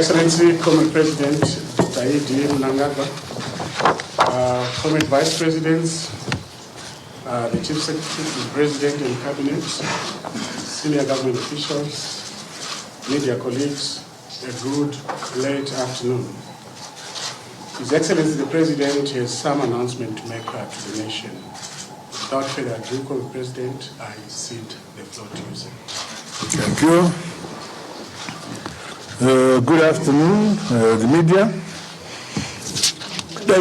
Excellency, Comrade President Taidi Mnangagwa, Comrade Vice Presidents, the Chief Secretary, the President and Cabinet, senior government officials, media colleagues, a good late afternoon. His Excellency the President has some announcement to make to the nation. Without further ado, Comrade President, I cede the floor to you, sir. Thank you. Good afternoon, the media. The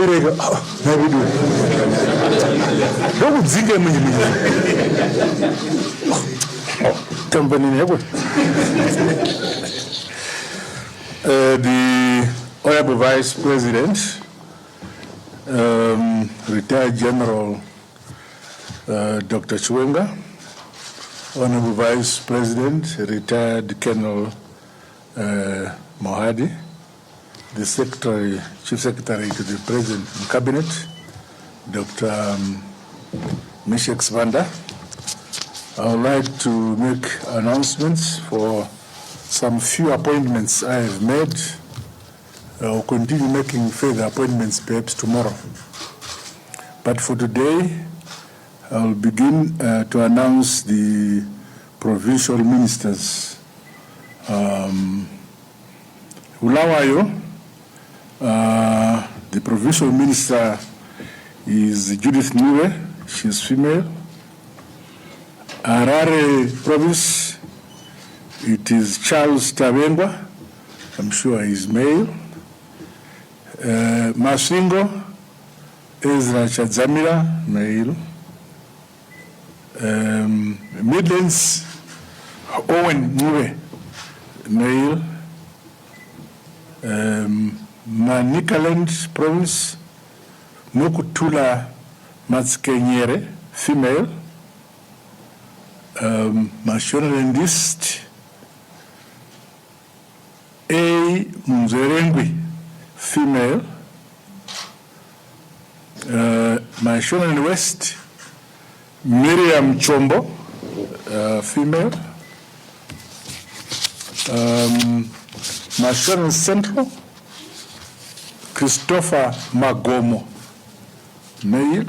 Honorable Vice President, retired General Dr. Chiwenga, Honorable Vice President, retired Colonel Mohadi, the Secretary, Chief Secretary to the President and Cabinet, Dr. Mishek Svanda. I would like to make announcements for some few appointments I have made. I will continue making further appointments perhaps tomorrow. But for today, I will begin to announce the provincial ministers. Ulawayo, the provincial minister is Judith Niwe, she is female. Harare province, it is Charles Tabengwa, I'm sure he is male. Masingo, Ezra Chadzamira, male. Midlands, Owen Niwe, male. Manicaland province, Mukutula Matskenyere, female. Mashonaland East, A. Mzerengwi, female. Mashonaland West, Miriam Chombo, female. Mashonaland Central, Christopher Magomo, male.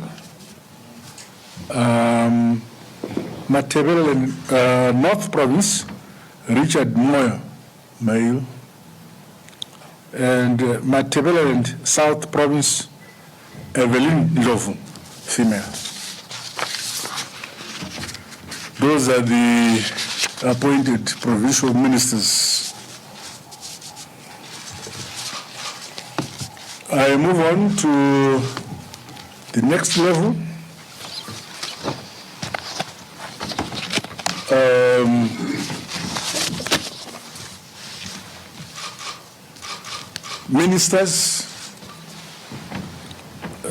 Matebeleland North Province, Richard Moyo, male. And Matebeleland South Province, Evelyn Ndlovu, female. Those are the appointed provincial ministers. I move on to the next level. Ministers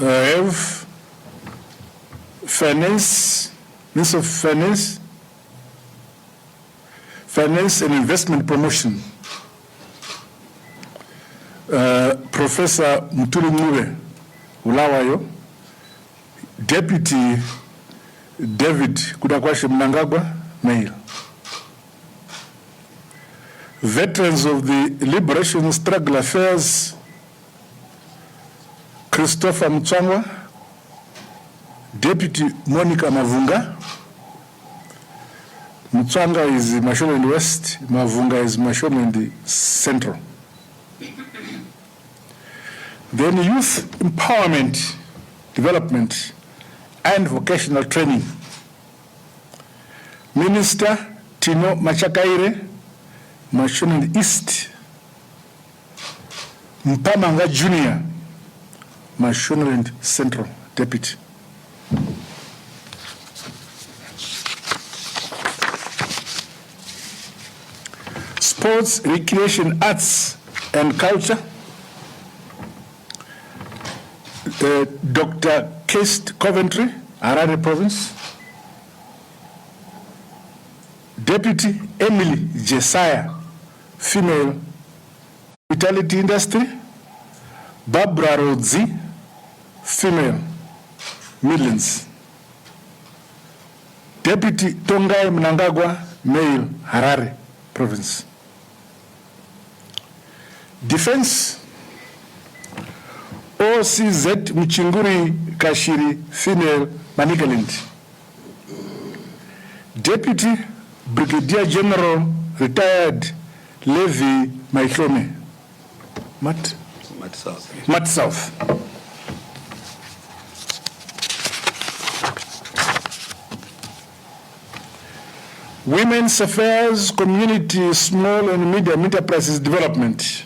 have finance, Minister of Finance, Finance and Investment Promotion, Professor Mutulu Mube Ulawayo, Deputy David Kudakwashe Mnangagwa, male. Veterans of the Liberation Struggle Affairs, Christopher Mtswangwa, Deputy Monica Mavunga. Mtswangwa is Mashonaland West, Mavunga is Mashonaland Central. Then Youth Empowerment, Development and Vocational Training. Minister Tino Machakaire, Mashonaland East. Mpamanga Junior, Mashonaland Central Deputy. Sports, Recreation, Arts and Culture. Dr. Kest Coventry, Harare Province. Deputy Emily Jesiah, female. Hospitality Industry. Barbara Rodzi, female. Midlands. Deputy Tongai Mnangagwa, male. Harare Province. Defense, OCZ Mchinguri Kashiri, female, Manicaland. Deputy Brigadier General, retired, Levi Maihlome, Mat South. Women's Affairs, Community, Small and Medium Enterprises Development.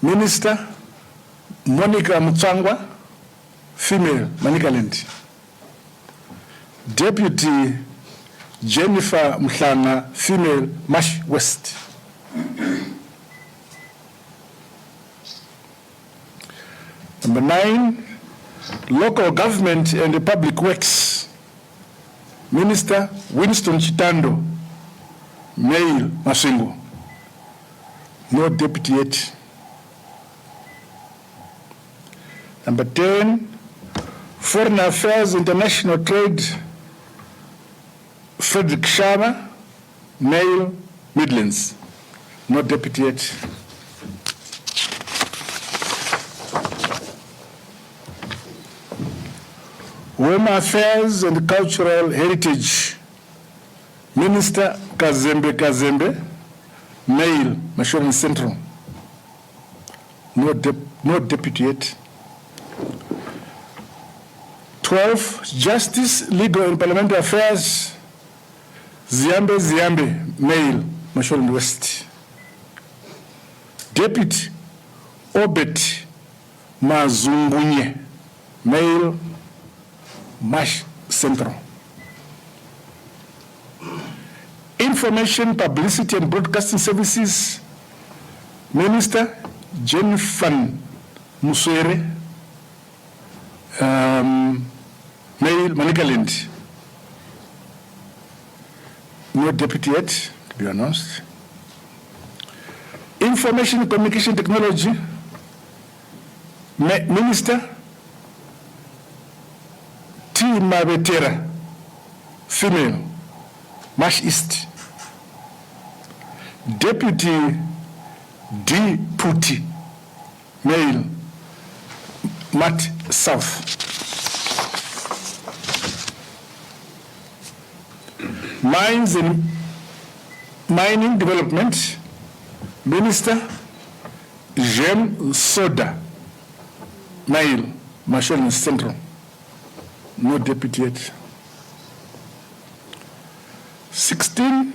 Minister Monica Mutsangwa, female, Manicaland. Deputy Jennifer Mhlanga, female, Mash West. Number 9, Local Government and the Public Works. Minister Winston Chitando, male, Masingo. No deputy yet. Number 10, Foreign Affairs, International Trade, Frederick Sharma, male, Midlands. No deputy yet. Home Affairs and Cultural Heritage, Minister Kazembe, male, Mashonaland Central. No deputy yet. 12, Justice, Legal and Parliamentary Affairs, Ziambe, male, Mashonaland West. Deputy Obet Mazungunye, male, Mash Central. Information, Publicity and Broadcasting Services, Minister Jennifer Muswere, male, Manicaland. No deputy yet, to be announced. Information Communication Technology, Minister T. Mabetera, female, Mash East. Deputy D. Puti, male, Mat South. Mines and Mining Development, Minister Jem Soda, male, Mashonaland Central. No deputy yet. 16,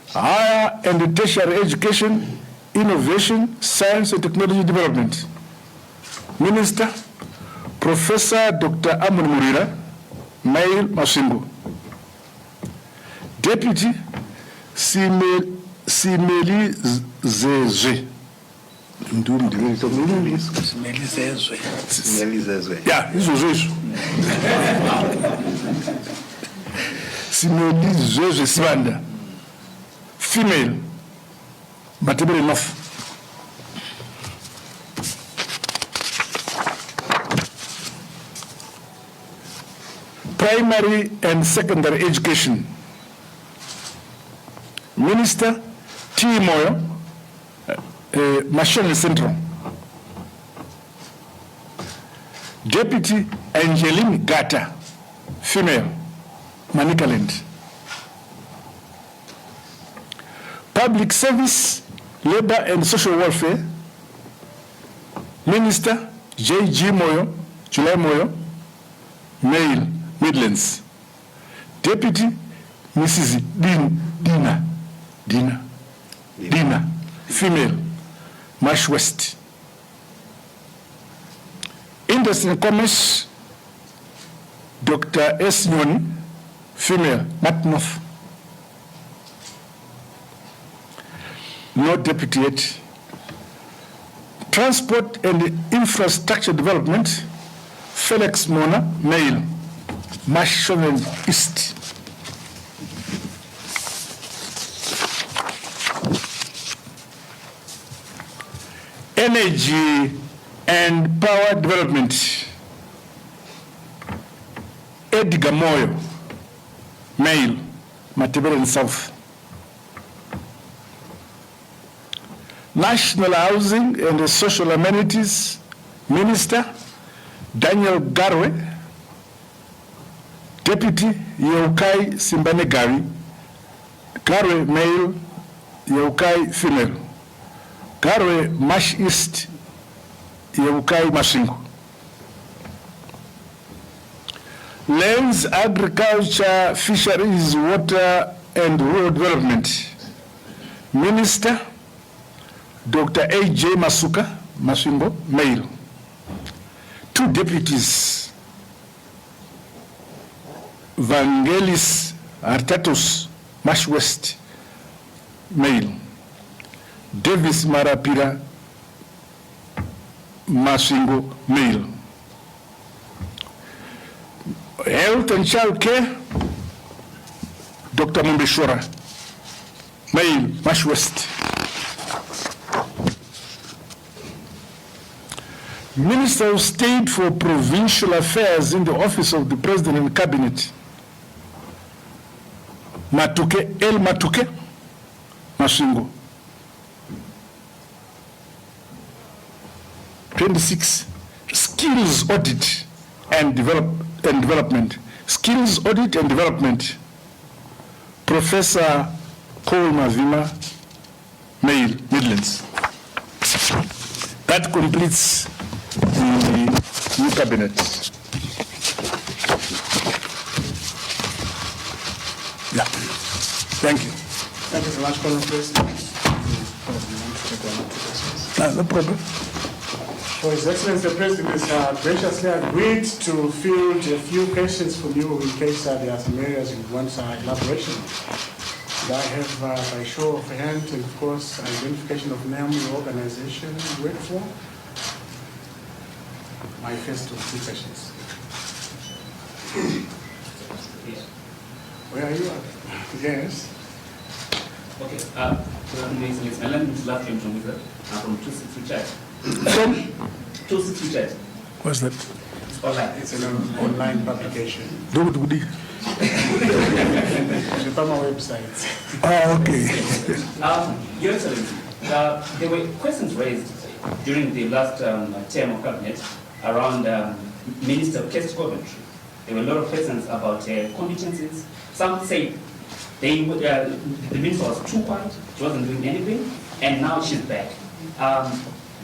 Higher and Tertiary Education, Innovation, Science and Technology Development. Minister, Professor Dr. Amun Murira, male, Masingo. Deputy, Simeli Zezwe. Yeah, this was it. Simeli Zezwe Sibanda, female, Matebele North. Primary and Secondary Education, Minister T. Moyo, Mashonaland Central. Deputy Angeline Gata, female, Manicaland. Public Service, Labor and Social Welfare, Minister J.G. Moyo, July Moyo, male, Midlands. Deputy Mrs. Dina, female, Mash West. Industry and Commerce, Dr. S. Nyoni, female, Mat North. No deputy yet. Transport and Infrastructure Development, Felix Mona, male, Mashonaland East. Energy and Power Development, Edgar Moyo, male, Matebele South. National Housing and Social Amenities Minister, Daniel Garwe. Deputy, Yeukai Simbanegari. Garwe, male, Yeukai, female. Garwe, Mash East, Yeukai, Mashingo. Lands, Agriculture, Fisheries, Water and Rural Development Minister, Dr. A.J. Masuka, Maswimbo, male. 2 deputies, Vangelis Artatus, Mash West, male. Davis Marapira, Maswingo, male. Health and Child Care, Dr. Mumbeshwara, male, Mash West. Minister of State for Provincial Affairs in the Office of the President and Cabinet, Matuke, El Matuke, Mashingo. 26, Skills Audit and Development. Skills Audit and Development, Professor Cole Mavima, male, Midlands. That completes the new cabinet. Yeah. Thank you. Thank you so much, Honourable President. No problem. For His Excellency the President has graciously agreed to field a few questions from you in case there are some areas you want elaboration. And I have, by show of hand, and of course, identification of name, your organization you work for. My first of 2 questions. Where are you? Yes. Okay. My name is Lafiam Jongiza. I'm from 26 Chat. From 26 Chat. what's that? It's online. It's an online publication. Dugudi. The Pama website. Ah, okay. Your Excellency, there were questions raised during the last term of cabinet around Minister of Case Coventry. There were a lot of questions about competencies. Some say the minister was too quiet, she wasn't doing anything, and now she's back.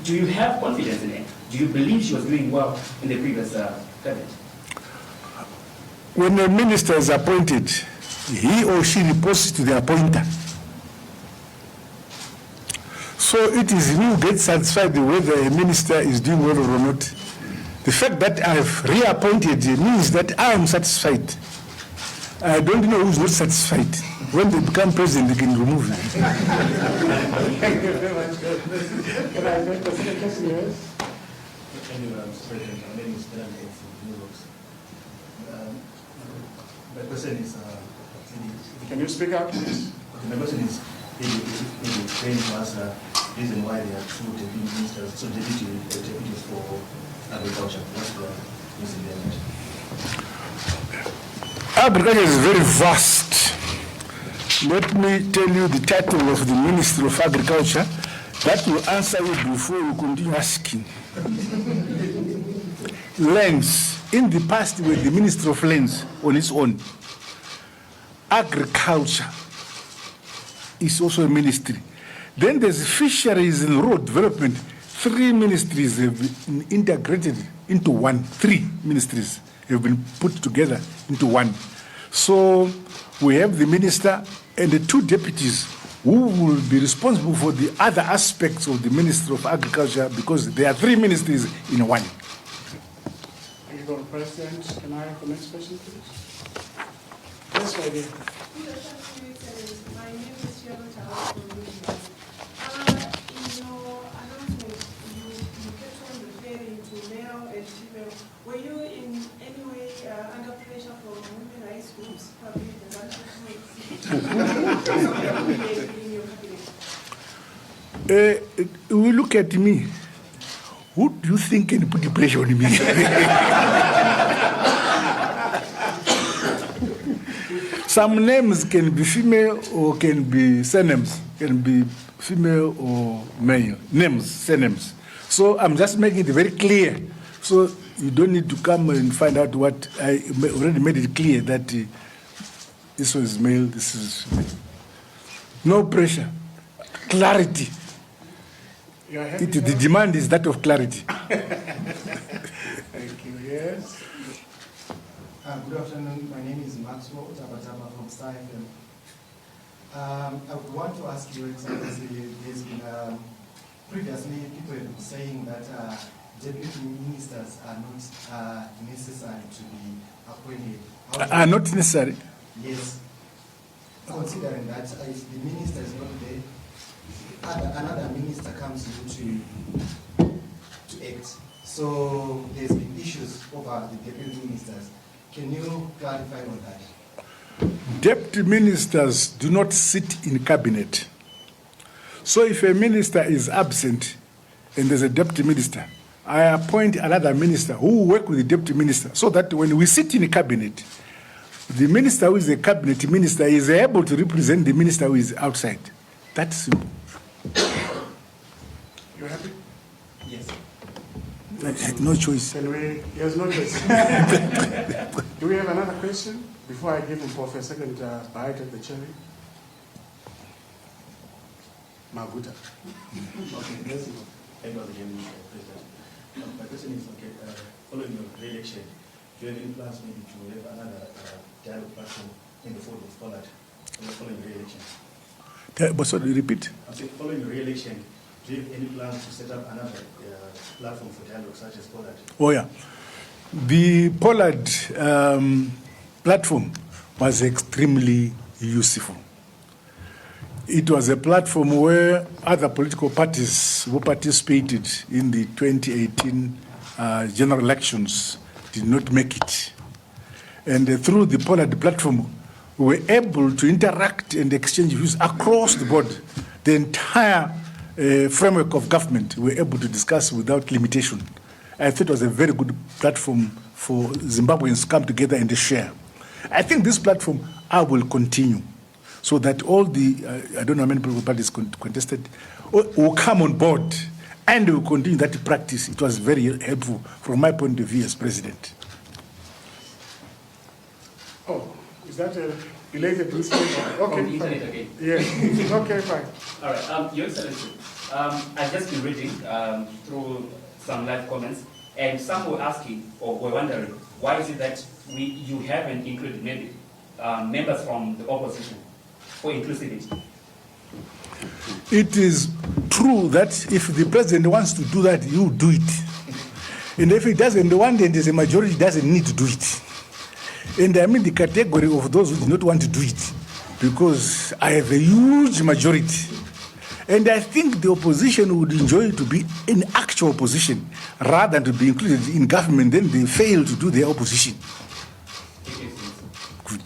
Do you have confidence in her? Do you believe she was doing well in the previous cabinet? When a minister is appointed, he or she reports to the appointer. So it is you who get satisfied whether a minister is doing well or not. The fact that I have reappointed means that I am satisfied. I don't know who's not satisfied. When they become president, they can remove it. Thank you very much. Can I get the second question, yes? My name is my question is, Can you speak up, please? my question is, can you explain to us the reason why there are 2 deputy ministers, so deputies for agriculture? What's the reason there? Agriculture is very vast. Let me tell you the title of the Minister of Agriculture. That will answer you before you continue asking. Lands. In the past, with the Minister of Lands on its own. Agriculture is also a ministry. Then there's fisheries and road development. 3 ministries have been integrated into one. 3 ministries have been put together into one. So we have the minister and the 2 deputies who will be responsible for the other aspects of the Ministry of Agriculture, because there are 3 ministries in one. Thank you, Honourable President. Can I have the next question, please? Yes, my dear. My name is Yabata from Louisiana. In your announcement, you kept on referring to male and female. Were you in any way under pressure from women rights groups? You look at me. Who do you think can put the pressure on me? Some names can be female or can be surnames, can be female or male, names, surnames. So I'm just making it very clear. So you don't need to come and find out what I already made it clear that this was male, this is female. No pressure, clarity. The demand is that of clarity. Thank you. Yes. Good afternoon. My name is Maxwell Tabataba from Star FM. I would want to ask you, Excellency, there's been previously people have been saying that deputy ministers are not necessary to be appointed. Are not necessary? Yes. Considering that if the minister is not there, another minister comes in to act. So there's been issues over the deputy ministers. Can you clarify on that? Deputy ministers do not sit in cabinet. So if a minister is absent and there's a deputy minister, I appoint another minister who will work with the deputy minister so that when we sit in a cabinet, the minister who is a cabinet minister is able to represent the minister who is outside. That's simple. You happy? Yes. No choice. Can we? Yes, no choice. Do we have another question before I give him for a second bite at the cherry? Maguta. Okay, let's go. End of the game, President. My question is, okay, following your re-election, do you have any plans maybe to have another dialogue platform in the fold of Poland following the re-election? But sorry, repeat. I'm saying following your re-election, do you have any plans to set up another platform for dialogue such as Poland? Oh, yeah. The Pollard platform was extremely useful. It was a platform where other political parties who participated in the 2018 general elections did not make it. And through the Pollard platform, we were able to interact and exchange views across the board. The entire framework of government we were able to discuss without limitation. I thought it was a very good platform for Zimbabweans to come together and share. I think this platform will continue so that all the, I don't know how many political parties contested, will come on board and will continue that practice. It was very helpful from my point of view as president. Oh, is that a related response? Okay, From the internet again. yes. Okay, fine. All right, Your Excellency, I've just been reading through some live comments, and some were asking or were wondering why is it that you haven't included maybe members from the opposition for inclusivity. It is true that if the president wants to do that, you do it. And if he doesn't want it, there's a majority doesn't need to do it. And I'm in the category of those who do not want to do it because I have a huge majority. And I think the opposition would enjoy to be in actual opposition rather than to be included in government. Then they fail to do their opposition. Good.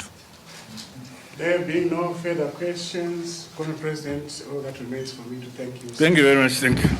There being no further questions, Honourable President, all that remains for me to thank you. Thank you very much. Thank you.